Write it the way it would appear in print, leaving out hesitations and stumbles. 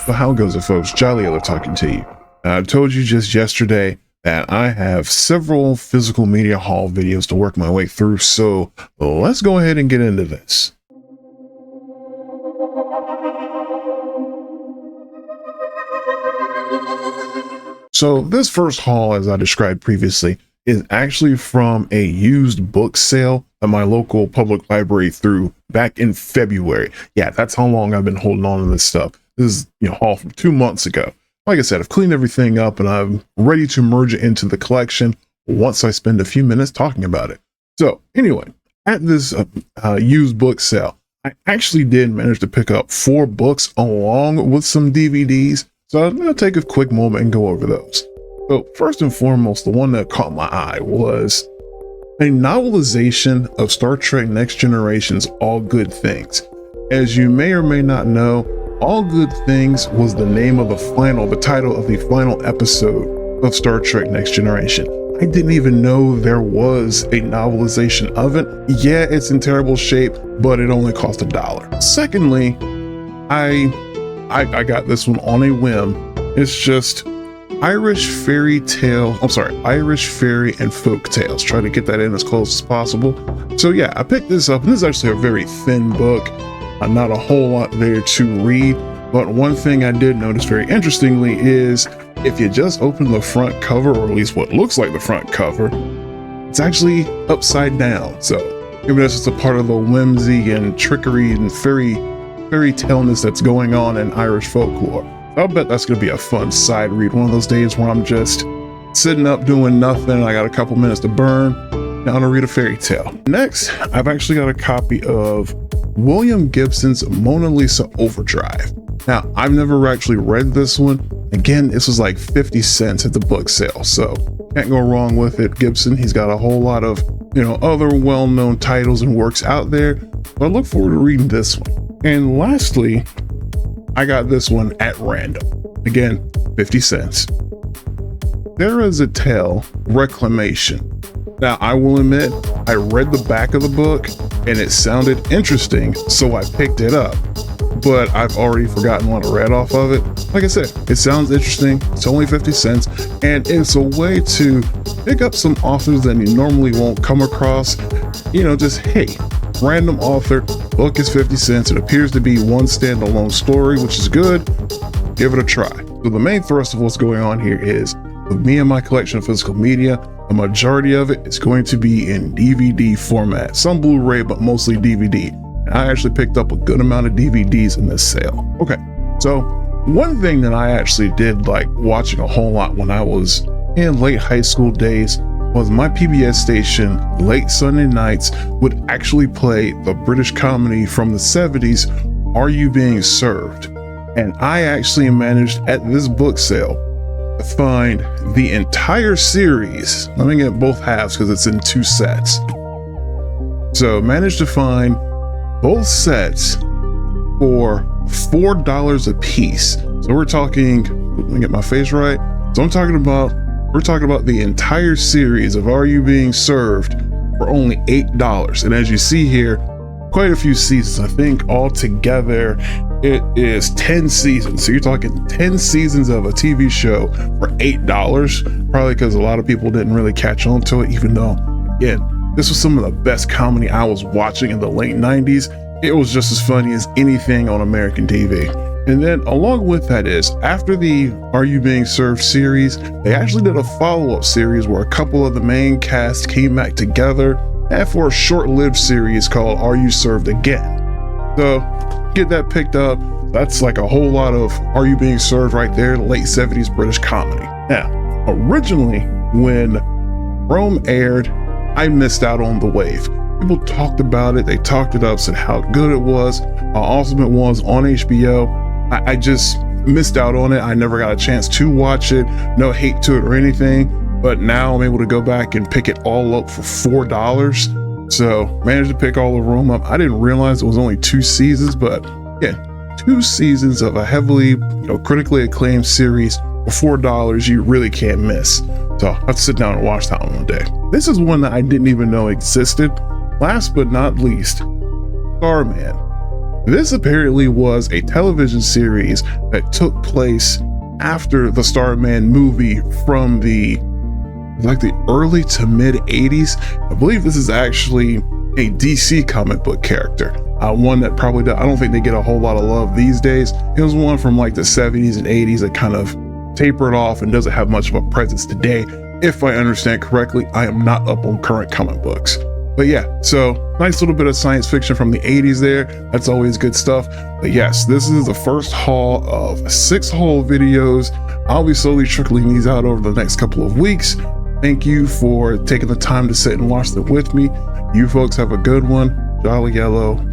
So how goes it, folks? Jolly Yellow talking to you. I told you just yesterday that I have several physical media haul videos to work my way through, so let's go ahead and get into this. So this first haul, as I described previously, is actually from a used book sale at my local public library through back in February. Yeah, that's how long I've been holding on to this stuff. This is haul from 2 months ago. Like I said, I've cleaned everything up and I'm ready to merge it into the collection once I spend a few minutes talking about it. So anyway, at this used book sale, I actually did manage to pick up 4 books along with some DVDs. So I'm going to take a quick moment and go over those. So first and foremost, the one that caught my eye was a novelization of Star Trek Next Generation's All Good Things. As you may or may not know, All Good Things was the name of the title of the final episode of Star Trek Next Generation. I didn't even know there was a novelization of it. Yeah, it's in terrible shape, but it only cost $1. Secondly, I got this one on a whim. It's just Irish fairy and folk tales. Try to get that in as close as possible. So yeah, I picked this up, and this is actually a very thin book. Not a whole lot there to read, but one thing I did notice very interestingly is if you just open the front cover, or at least what looks like the front cover, it's actually upside down. So maybe that's just a part of the whimsy and trickery and fairy tale-ness that's going on in Irish folklore. I'll bet that's going to be a fun side read, one of those days where I'm just sitting up doing nothing. I got a couple minutes to burn. Now I'm going to read a fairy tale. Next, I've actually got a copy of William Gibson's Mona Lisa Overdrive. Now, I've never actually read this one. Again, this was like 50 cents at the book sale, so can't go wrong with it. Gibson, he's got a whole lot of, other well-known titles and works out there, but I look forward to reading this one. And lastly, I got this one at random. Again, 50 cents. There is a tale, Reclamation. Now, I will admit, I read the back of the book and it sounded interesting, so I picked it up. But I've already forgotten what I read off of it. Like I said, it sounds interesting. It's only 50 cents, and it's a way to pick up some authors that you normally won't come across. Just, hey, random author, book is 50 cents. It appears to be one standalone story, which is good. Give it a try. So the main thrust of what's going on here is, with me and my collection of physical media, the majority of it is going to be in DVD format. Some Blu-ray, but mostly DVD. And I actually picked up a good amount of DVDs in this sale. Okay, so one thing that I actually did like watching a whole lot when I was in late high school days was my PBS station late Sunday nights would actually play the British comedy from the 70s, Are You Being Served? And I actually managed at this book sale to find the entire series. Let me get both halves because it's in 2 sets. So managed to find both sets for $4 a piece. So we're talking, let me get my face right. So we're talking about the entire series of Are You Being Served for only $8. And as you see here, quite a few seasons. I think altogether it is 10 seasons. So you're talking 10 seasons of a TV show for $8, probably because a lot of people didn't really catch on to it, even though, again, this was some of the best comedy I was watching in the late 90s. It was just as funny as anything on American TV. And then along with that is, after the Are You Being Served series, they actually did a follow-up series where a couple of the main cast came back together and for a short-lived series called Are You Served Again? So get that picked up. That's like a whole lot of Are You Being Served right there, late 70s British comedy. Now, originally when Rome aired, I missed out on the wave. People talked about it, they talked it up, said how good it was, how awesome it was on HBO. I just missed out on it. I never got a chance to watch it. No hate to it or anything, but now I'm able to go back and pick it all up for $4. So managed to pick all the Rome up. I didn't realize it was only 2 seasons, but yeah, 2 seasons of a heavily, critically acclaimed series for $4 you really can't miss. So I'll have to sit down and watch that one day. This is one that I didn't even know existed. Last but not least, Starman. This apparently was a television series that took place after the Starman movie from the early to mid 80s. I believe this is actually a DC comic book character. One that probably I don't think they get a whole lot of love these days. It was one from like the 70s and 80s that kind of tapered off and doesn't have much of a presence today. If I understand correctly, I am not up on current comic books. But yeah, so nice little bit of science fiction from the 80s there. That's always good stuff. But yes, this is the first haul of 6 haul videos. I'll be slowly trickling these out over the next couple of weeks. Thank you for taking the time to sit and watch them with me. You folks have a good one. Jolly Yellow.